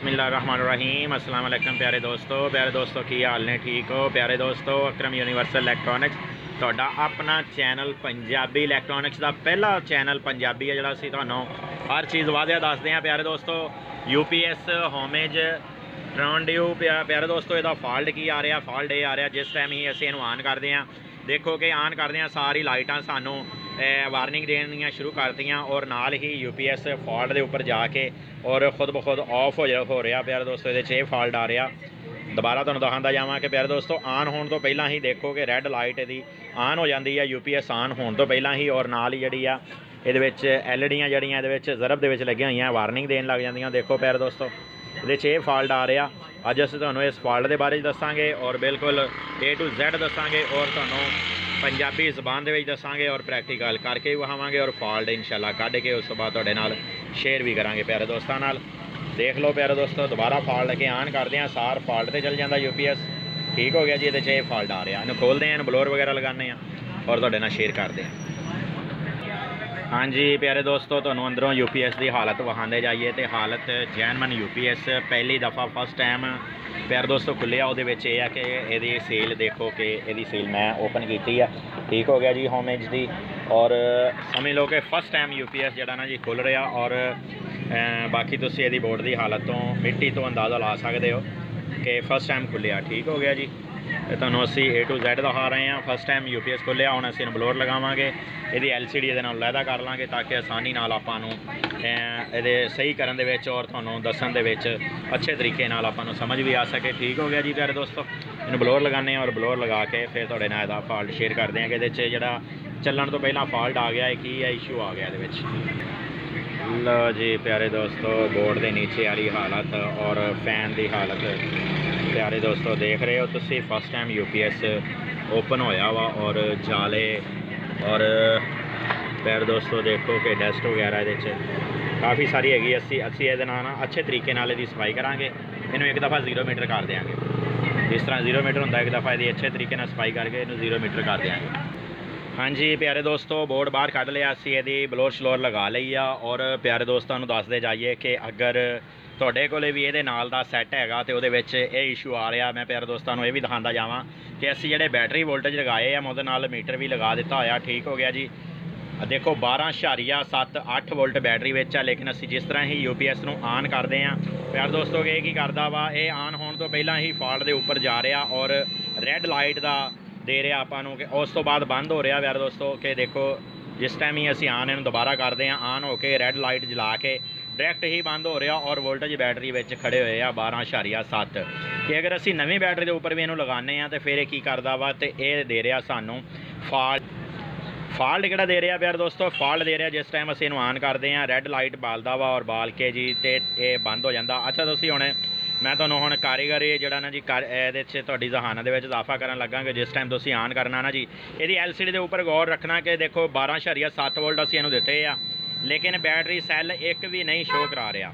बिस्मिल्लाहिर्रहमानिर्रहीम। अस्सलाम वालेकुम प्यारे दोस्तों की हाल ने ठीक हो। प्यारे दोस्तों, अकरम यूनिवर्सल इलैक्ट्रॉनिक्स ਤੁਹਾਡਾ अपना चैनल पंजाबी इलैक्ट्रॉनिक्स का पहला चैनल पंजाबी है जिहड़ा असीं तुहानूं हर चीज़ वादिया दसदे हैं। प्यारे दोस्तों, UPS होमेज टर्न ड्यू प्यारे दोस्तों, इसका फॉल्ट की आ रहा, फॉल्ट ये आ रहा जिस टाइम ही असीं इहनूं ऑन करते हैं। देखो कि ऑन करते हैं सारी लाइटां सानूं वार्निंग देनियां शुरू करतियां और नाल ही UPS फॉल्ट के उपर जाके और खुद ब खुद ऑफ हो रहा। प्यारे दोस्तों, ये फॉल्ट आ रहा। दोबारा तुहानूं दखांदा जावां कि प्यारे दोस्तों, ऑन होने तो पहला ही देखो कि रैड लाइट इहदी ऑन हो जाती है UPS ऑन होने तो पहला ही, और नाल ही जिहड़ी आ इहदे LED जड़ियाँ इहदे ज़रब दे विच लगियां होईयां वार्निंग देन लग जांदियां। देखो प्यारे दोस्तों, ये फॉल्ट आ रहा। अज असीं तुहानूं इस फॉल्ट के बारे दसांगे और बिल्कुल A to Z दसांगे और तुहानूं पंजाबी ज़बान दे विच दसांगे और प्रैक्टिकल करके भी विखावांगे और फॉल्ट इंशाल्लाह कढ के उस तो बाद तुहाडे नाल शेयर भी करांगे प्यारे दोस्तों नाल। देख लो प्यारे दोस्तों, दोबारा फॉल्ट लगे ऑन करते हैं सार फॉल्ट पर चल जाता UPS। ठीक हो गया जी, ये फॉल्ट आ रहा। इन्हूं खोलते हैं, ब्लोअर वगैरह लगाने और तुहाडे नाल शेयर करते हैं। हाँ जी प्यारे दोस्तों, तुहानूं अंदरों UPS की हालत विखाते जाइए तो हालत जैनमन UPS पहली दफ़ा फर्स्ट टाइम प्यारे दोस्तों खुलिया। वो है कि यदी सील देखो कि यदी सील मैं ओपन की है। ठीक हो गया जी होमेज की, और समझ लो कि फर्स्ट टाइम UPS जड़ा ना जी खुल रहा। और बाकी तुसीं यदी बोर्ड की हालत तो मिट्टी तो अंदाज़ा ला सकते हो कि फर्स्ट टाइम खुलिया। ठीक हो गया जी, तुहानूं असीं A to Z दिखा रहे हैं। फर्स्ट टाइम UPS खुलिया, हुण असीं ब्लोअर लगावांगे, इहदी LCD इहदे नाल लैदा कर लांगे ताकि आसानी नाल आपां नूं इहदे सही करन दे विच और तुहानूं दस्सण दे विच अच्छे तरीके नाल आपां नूं समझ भी आ सके। ठीक हो गया जी प्यारे दोस्तों, इहनूं ब्लोअर लगाने और ब्लोअर लगा के फिर तुहाडे नाल इहदा फॉल्ट शेयर करते हैं कि इहदे च जिहड़ा चलण तो पहलां फॉल्ट आ गया है, की है इशू आ गया इहदे विच। लो जी प्यारे दोस्तों, बोर्ड के नीचे वाली हालत और फैन की हालत प्यारे दोस्तों देख रहे हो तुसी। फर्स्ट टाइम UPS ओपन होया वा और जाले और प्यारे दोस्तों देखो कि डस्ट वगैरह ये काफ़ी सारी हैगी। असी ये ना अच्छे तरीके नाल इसकी सफाई करांगे। इन्हूं एक दफ़ा 0 मीटर कर देंगे, जिस तरह 0 मीटर होंदा एक दफ़ा इसकी अच्छे तरीके नाल सफाई करके इन्हूं 0 मीटर कर देंगे। हाँ जी प्यारे दोस्तों, बोर्ड बाहर कढ़ लिया, असी यदि ब्लोअर श्लोअर लगा ली आ। और प्यारे दोस्तों दसदे जाइए कि अगर तुहाडे कोले भी ये नाल दा सैट हैगा तो ये इशू आ रहा। मैं प्यारे दोस्तों ये भी दिखांदा जावां कि असी जिहड़े बैटरी वोल्टेज लगाए हैं मैं उहदे नाल मीटर भी लगा दिता होया। ठीक हो गया जी, देखो 12.78 वोल्ट बैटरी विच है, लेकिन असी जिस तरह ही UPS नूं ऑन करते हैं प्यारे दोस्तों ये की करदा वा, ये ऑन होने तो पहला ही फॉल्ट के उपर जा रहा और रैड लाइट का दे रहा आपां नूं कि उस तो बाद बंद हो रहा। प्यारे दोस्तों कि देखो जिस टाइम ही असीं ऑन इन्हूं दोबारा करते हैं ऑन होके रैड लाइट जला के डायरैक्ट ही बंद हो रहा और वोल्टेज बैटरी विच खड़े हुए आ 12.7 कि अगर असीं नवीं बैटरी के उपर भी इन्हूं लगाने हैं तो फिर ये की करदा वा तो ये दे रहा सानूं फॉल्ट किहड़ा दे रहा प्यारे दोस्तों, फॉल्ट दे रहा जिस टाइम असीं इन्हूं ऑन करते हैं रैड लाइट बालदा वा और बाल के जी तो ये बंद हो जाता। अच्छा तुसीं हुण मैं तुहानूं हुण कारीगरी जिहड़ा ना जी इहदे च तुहाडी जहानत दे विच इजाफा करन लगा कि जिस टाइम तुसीं ऑन करना ना जी इहदी LCD के उपर गौर रखना कि देखो 12.7 वोल्ट असीं इहनूं दित्ते आ, लेकिन बैटरी सैल एक भी नहीं शो करा रहा।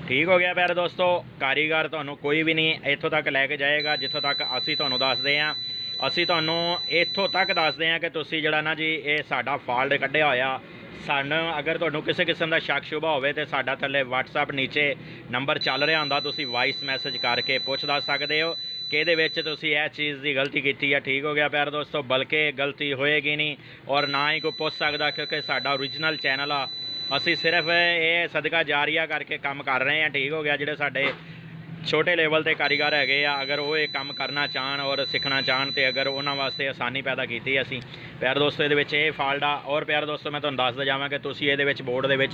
ठीक हो गया प्यारे दोस्तों, कारीगर तुहानूं कोई भी नहीं इत्थों तक लैके जाएगा जित्थों तक असीं तुहानूं दसदे हैं। असीं तुहानूं इत्थों तक दसदे हैं कि तुसीं जिहड़ा ना जी ये साडा फॉल्ट कढिया होया। सानूं अगर तुहानूं किसी किस्म का शक शुबा होवे तो साडा थल्ले WhatsApp नीचे नंबर चल रहा हुंदा, तुसीं वॉइस मैसेज करके पुछ दस सकदे हो कि इहदे विच तुसीं इह चीज़ की गलती कीती है। ठीक हो गया प्यारे दोस्तों, बल्कि गलती होएगी नहीं और ना ही कोई पुछ सकदा क्योंकि साडा ओरिजिनल चैनल आ। असीं सिर्फ ये सदका जारिया करके काम कर रहे हैं। ठीक हो गया, जिहड़े साडे छोटे लेवल के कारीगर हैगे आ अगर वो ये काम करना चाहन और सीखना चाहन तो अगर उन्होंने वास्ते आसानी पैदा की असी प्यारे दोस्तों ये फॉल्ट आ। और प्यारे दोस्तों मैं तुहानूं दसदा जावां कि तुसीं इहदे बोर्ड दे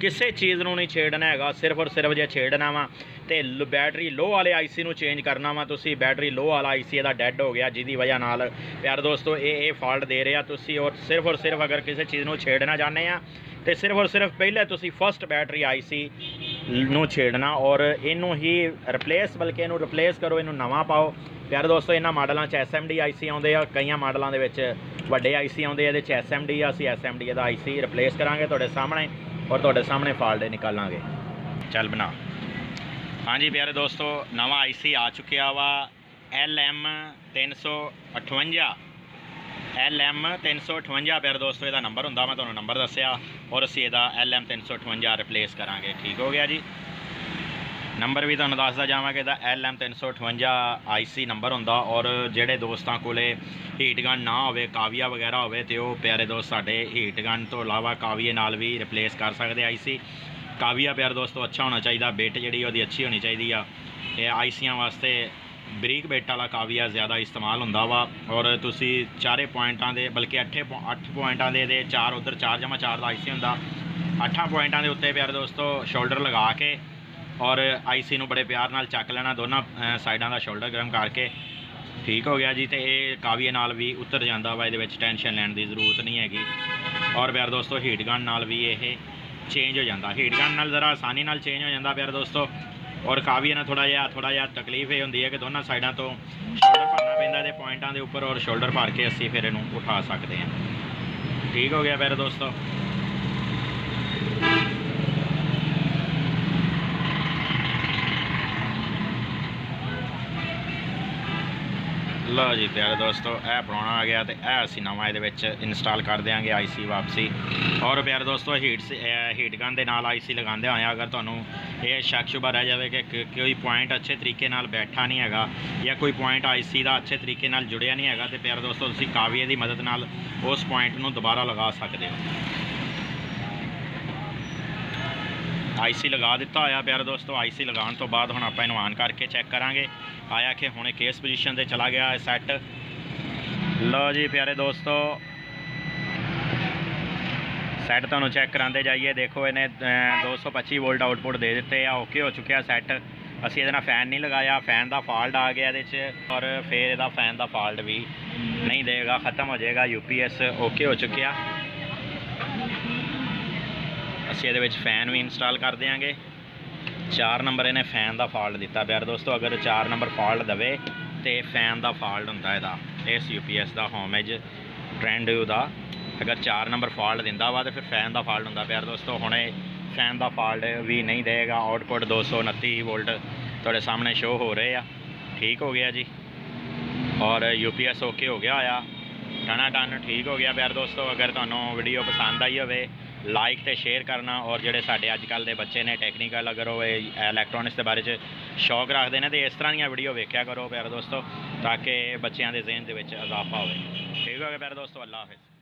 किसी चीज़ नूं नहीं छेड़ना हैगा, सिर्फ और सिर्फ जे छेड़ना वा तो बैटरी लो वाले IC नूं चेंज करना वा। तुसीं बैटरी लो वाला IC इहदा डैड हो गया जिहदी वजह नाल प्यारे दोस्तों ये फॉल्ट दे रहा तुसीं। और सिर्फ अगर किसी चीज़ नूं छेड़ना चाहते हैं तो सिर्फ और सिर्फ पहले तुसीं फर्स्ट बैटरी IC नूं छेड़ना और इनू ही रिप्लेस बल्कि इनू रिप्लेस करो, इनू नवा पाओ। प्यारे दोस्तों इन्हां मॉडलों SMD IC आउंदे आ, कई मॉडलों के वड्डे IC आउंदे, इहदे च SMD आ, असीं SMD दा IC रिप्लेस करांगे तुहाडे सामने और तुहाडे सामने फॉल्ट निकालांगे। चल बना। हाँ जी प्यारे दोस्तों, नवा IC आ चुकिया वा LM358 प्यारे दोस्तों इसका नंबर होंदा, मैं तुहानूं नंबर दस्सिया और असीं इहदा LM358 रिप्लेस करांगे। ठीक हो गया जी। नंबर भी तुहानूं दसदा जावां कि LM358 IC नंबर हुंदा। और जिहड़े दोस्तां कोले हीट गन ना होवे, काविया वगैरह होवे, ते ओह प्यारे दोस्त साडे हीट गन तो इलावा काविए नाल भी रिप्लेस कर सकदे IC। काविया प्यारे दोस्तों अच्छा होना चाहिए, बिट जी वो अच्छी होनी चाहिए। ये आईसियां वास्ते बरीक बिट वाला काविया ज़्यादा इस्तेमाल होंदा वा। और तुसी 4 पॉइंटां दे बल्कि 8 पॉइंटां दे 4 उधर 4/4 का IC होंदा। 8 पॉइंटां दे उत्ते प्यारे दोस्तों शोल्डर लगा के और IC नूं बड़े प्यार नाल चक लेना, दोनों साइडों का शोल्डर गर्म करके। ठीक हो गया जी। तो ये काविए नाल भी उतर जाता वा, ये टेंशन लैण की जरूरत नहीं हैगी। और प्यारे दोस्तों हीट गन नाल भी ये चेंज हो जाता, हीट गन नाल ज़रा आसानी नाल चेंज हो जाता प्यारे दोस्तों। और काविए नाल थोड़ा जिहा तकलीफ ये होंदी है कि दोनों साइडों तो शोल्डर भरना पैंदा है पॉइंटां दे उपर, और शोल्डर भर के असीं फिर इहनूं उठा सकते हैं। ठीक हो गया प्यारे दोस्तों। लो जी प्यारे दोस्तों, यह पुराना आ गया तो यह असी नवा ये इंस्टॉल कर देंगे IC वापसी। और प्यारे दोस्तों हीट गन के नाल IC लगाते हुए अगर तुहानूं ये शक शुबा रह जाए कि कोई पॉइंट अच्छे तरीके नाल बैठा नहीं हैगा या कोई पॉइंट IC का अच्छे तरीके नाल जुड़िया नहीं हैगा, तो प्यारे दोस्तों तुसीं काविए की मदद नाल उस पॉइंट नूं दोबारा लगा सकते हो। IC लगा दिता होया प्यारे दोस्तों। IC लगाने तो बाद हुण आपां इहनूं ऑन करके चैक करांगे आया कि हुणे किस पोजीशन ते चला गया है सैट। लो जी प्यारे दोस्तों, सैट तुहानूं चैक करांदे जाइए। देखो इन्हें 225 वोल्ट आउटपुट दे दिते आ, ओके हो चुकिया सैट। असीं इहदे नाल फैन नहीं लगाया, फैन का फॉल्ट आ गया इहदे और फिर इहदा फैन का फॉल्ट भी नहीं देगा, ख़त्म हो जाएगा। UPS ओके हो चुकिया। असीं इहदे विच फैन भी इंस्टॉल कर देंगे। 4 नंबर इन्हें फैन का फॉल्ट दिता प्यारे दोस्तों। अगर 4 नंबर फॉल्ट दे तो फैन का फॉल्ट होंदा इहदा, इस UPS का होमेज ट्रेंड का। अगर 4 नंबर फॉल्ट दिंदा वा तो फिर फैन का फॉल्ट होंदा प्यारे दोस्तों। हुणे फैन का फॉल्ट भी नहीं देगा। आउटपुट 229 वोल्ट तुहाडे सामने शो हो रहे हैं। ठीक हो गया जी। और UPS ओके हो गया होया, टना टन ठीक हो गया प्यारे दोस्तों। अगर तुहानूं वीडियो पसंद आई होवे लाइक तो शेयर करना। और जोड़े साढ़े अजकल के बच्चे ने टैक्नीकल अगर वो इलैक्ट्रॉनिक्स के बारे में शौक रखते हैं तो इस तरह दी वीडियो वेख्या करो प्यारे दोस्तों, ताकि बच्चों के ज़हन के इजाफा हो। ठीक हो गया प्यारे दोस्तों, अल्लाह हाफिज़।